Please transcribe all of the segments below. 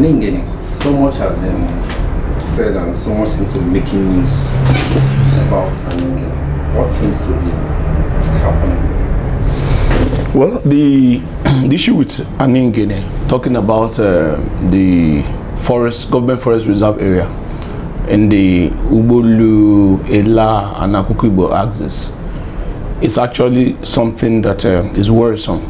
Aningene, so much has been said and so much seems to be making news about Aningene. What seems to be happening? Well, the issue with Aningene, talking about the government forest reserve area in the Ubolu, Ela, and Akukibo axis, is actually something that is worrisome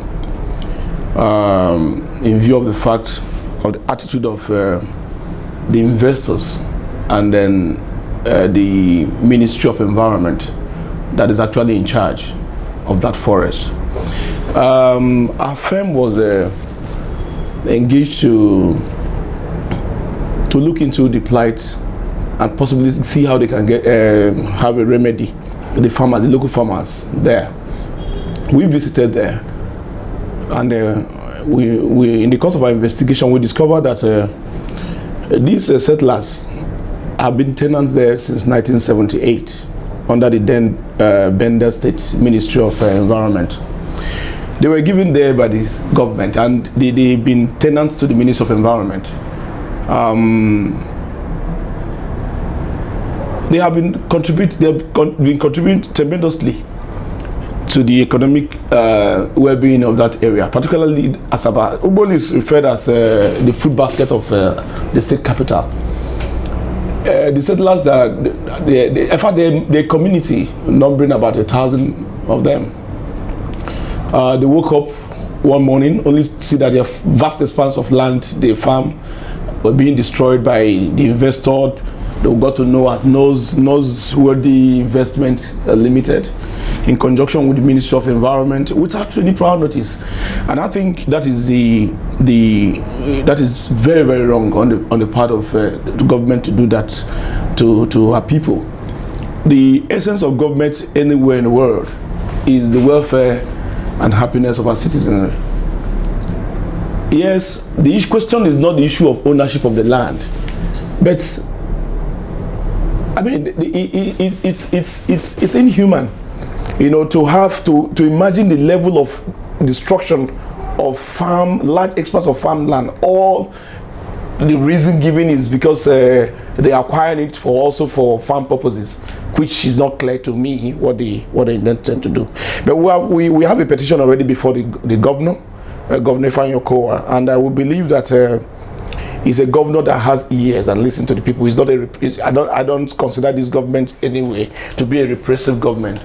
in view of the fact of the attitude of the investors and then the Ministry of Environment that is actually in charge of that forest. Our firm was engaged to look into the plight and possibly see how they can get have a remedy. The farmers, the local farmers there. We visited there, and we in the course of our investigation, we discovered that these settlers have been tenants there since 1978 under the then Bender State Ministry of Environment. They were given there by the government, and they've been tenants to the Ministry of Environment. They have been contributing tremendously to the economic well-being of that area, particularly Asaba. Ubon is referred as the food basket of the state capital. The settlers, the community, numbering about 1,000 of them, they woke up one morning, only to see that their vast expanse of land they farm were being destroyed by the investor. They got to know as NorseWorthy Investment Limited, in conjunction with the Ministry of Environment, without any prior notice. And I think that is that is very, very wrong on the part of the government to do that to our people. The essence of government anywhere in the world is the welfare and happiness of our citizens. Yes, the question is not the issue of ownership of the land, but I mean, it's inhuman, you know, to have to imagine the level of destruction of large expanse of farmland. All the reason given is because they acquired it also for farm purposes, which is not clear to me what they intend to do. But we have a petition already before the governor, Governor Fanyokoa, and I would believe that he's a governor that has ears and listen to the people. He's not I don't consider this government anyway to be a repressive government.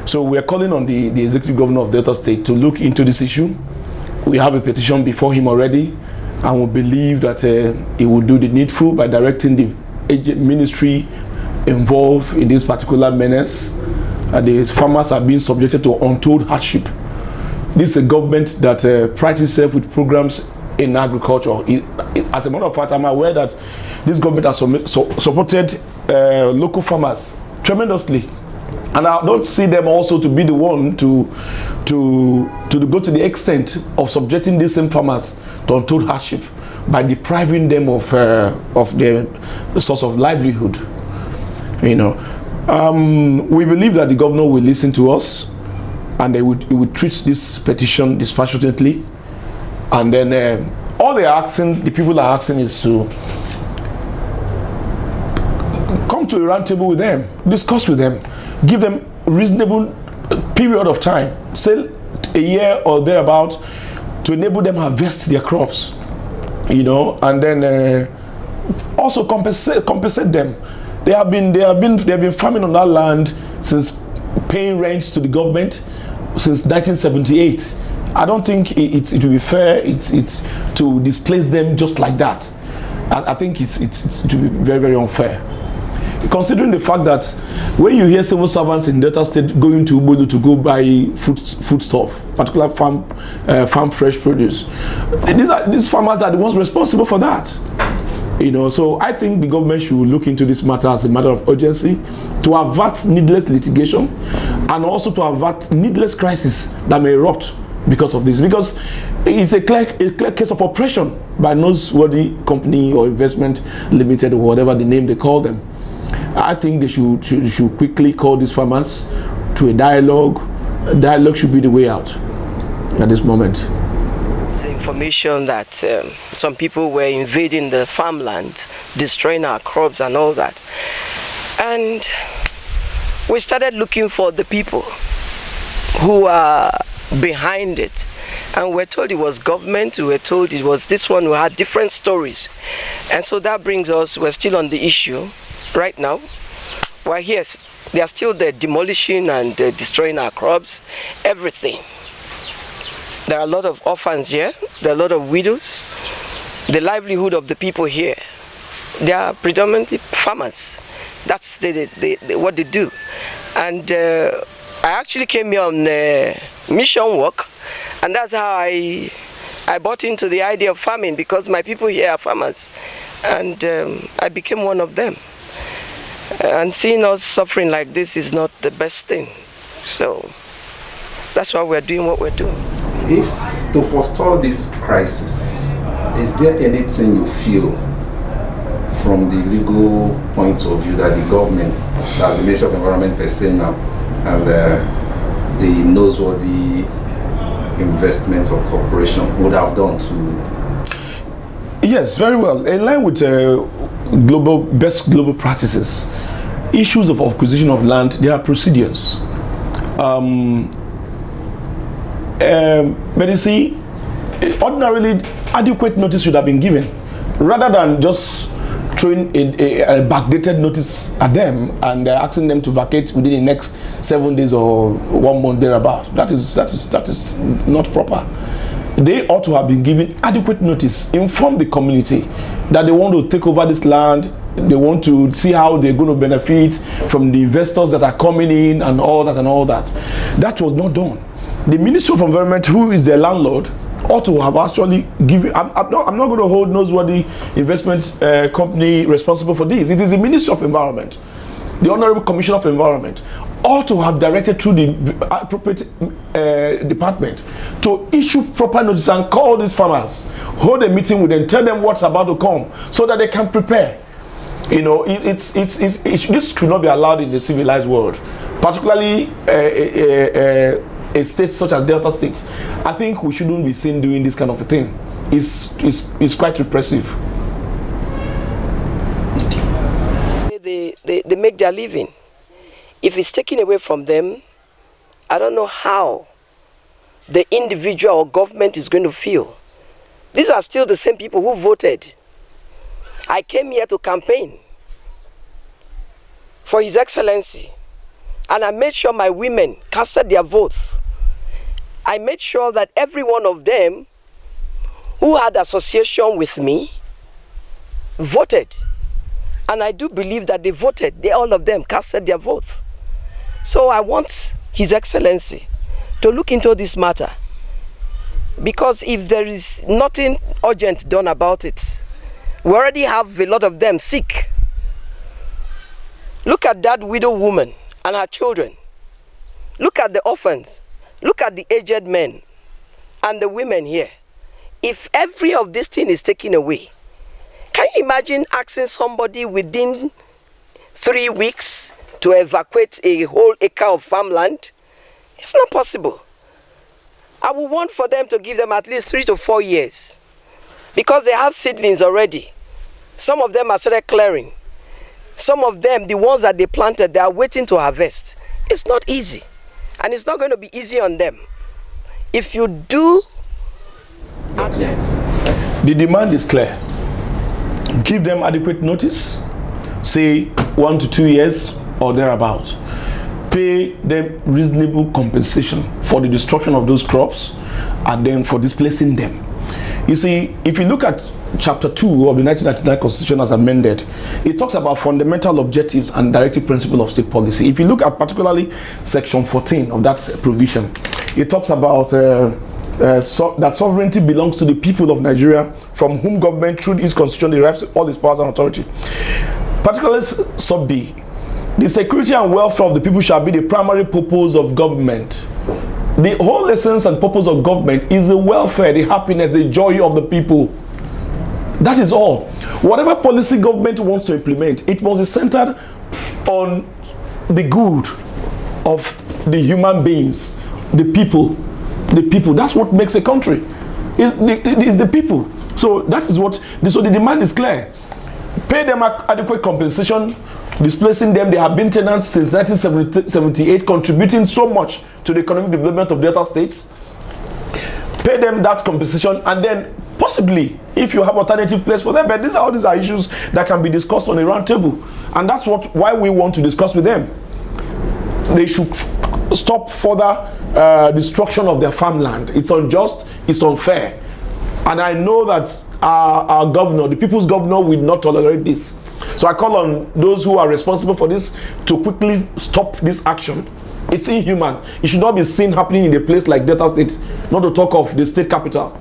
So we are calling on the executive governor of Delta State to look into this issue. We have a petition before him already, and we believe that he will do the needful by directing the ministry involved in this particular menace. The farmers are being subjected to untold hardship. This is a government that prides itself with programs in agriculture. As a matter of fact, I'm aware that this government has supported local farmers tremendously, and I don't see them also to be the one to go to the extent of subjecting these same farmers to untold hardship by depriving them of their source of livelihood. You know, we believe that the governor will listen to us, and he would treat this petition dispassionately. And then all the people are asking is to come to a round table with them, discuss with them, give them reasonable period of time, say a year or thereabout, to enable them to harvest their crops, you know, and then also compensate them. They have been farming on that land since paying rents to the government since 1978. I don't think it will be fair it's to displace them just like that. I think it will be very, very unfair. Considering the fact that when you hear civil servants in Delta State going to Ubolu to go buy food stuff, particular farm fresh produce, these farmers are the ones responsible for that. You know, so I think the government should look into this matter as a matter of urgency to avert needless litigation and also to avert needless crisis that may erupt because of this, because it's a clear case of oppression by NorseWorthy Company or Investment Limited or whatever the name they call them. I think they should quickly call these farmers to a dialogue. A dialogue should be the way out at this moment. information that some people were invading the farmlands, destroying our crops and all that. And we started looking for the people who are behind it. And we're told it was government, we were told it was this one who had different stories. And so that brings us, we're still on the issue right now. We're here, they are still there demolishing and destroying our crops, everything. There are a lot of orphans here, there are a lot of widows. The livelihood of the people here, they are predominantly farmers. That's what they do. And I actually came here on mission work, and that's how I bought into the idea of farming, because my people here are farmers. And I became one of them. And seeing us suffering like this is not the best thing. So that's why we're doing what we're doing. If to forestall this crisis, is there anything you feel from the legal point of view that the government, that's the Ministry of Environment per se now, and the NorseWorthy Investment or Corporation would have done to? Yes, very well. In line with best global practices, issues of acquisition of land, there are procedures. But you see, ordinarily adequate notice should have been given, rather than just throwing a backdated notice at them and asking them to vacate within the next 7 days or 1 month thereabout. That is not proper. They ought to have been given adequate notice, inform the community that they want to take over this land, they want to see how they're going to benefit from the investors that are coming in and all that and all that. That was not done. The Ministry of Environment, who is their landlord, ought to have actually given. I'm not going to hold NorseWorthy Investment Company responsible for this. It is the Ministry of Environment, the Honorable Commissioner of Environment, ought to have directed through the appropriate department to issue proper notice and call these farmers, hold a meeting with them, tell them what's about to come, so that they can prepare. You know, this should not be allowed in the civilized world, particularly a state such as Delta State. I think we shouldn't be seen doing this kind of a thing. It's quite repressive. They make their living. If it's taken away from them, I don't know how the individual or government is going to feel. These are still the same people who voted. I came here to campaign for His Excellency, and I made sure my women casted their votes. I made sure that every one of them who had association with me voted. And I do believe that they voted. All of them casted their vote. So I want His Excellency to look into this matter. Because if there is nothing urgent done about it, we already have a lot of them sick. Look at that widow woman and her children. Look at the orphans. Look at the aged men and the women here. If every of this thing is taken away, can you imagine asking somebody within 3 weeks to evacuate a whole acre of farmland? It's not possible. I would want for them to give them at least 3 to 4 years, because they have seedlings already. Some of them are started clearing. Some of them, the ones that they planted, they are waiting to harvest. It's not easy. And it's not going to be easy on them. If you do... Yes. The demand is clear. Give them adequate notice. Say 1 to 2 years or thereabout. Pay them reasonable compensation for the destruction of those crops and then for displacing them. You see, if you look at Chapter 2 of the 1999 Constitution as amended, it talks about fundamental objectives and directive principle of state policy. If you look at particularly Section 14 of that provision, it talks about that sovereignty belongs to the people of Nigeria, from whom government through its constitution derives all its powers and authority. Particularly sub B, the security and welfare of the people shall be the primary purpose of government. The whole essence and purpose of government is the welfare, the happiness, the joy of the people. That is all. Whatever policy government wants to implement, it must be centered on the good of the human beings, the people. That's what makes a country. It's the people. So that is what, so the demand is clear. Pay them adequate compensation, displacing them. They have been tenants since 1978, contributing so much to the economic development of Delta states. Pay them that compensation, and then possibly, if you have alternative place for them, but all these are issues that can be discussed on a round table, and that's why we want to discuss with them. They should stop further destruction of their farmland. It's unjust, it's unfair, and I know that our governor, the people's governor, will not tolerate this. So I call on those who are responsible for this to quickly stop this action. It's inhuman. It should not be seen happening in a place like Delta State, not to talk of the state capital.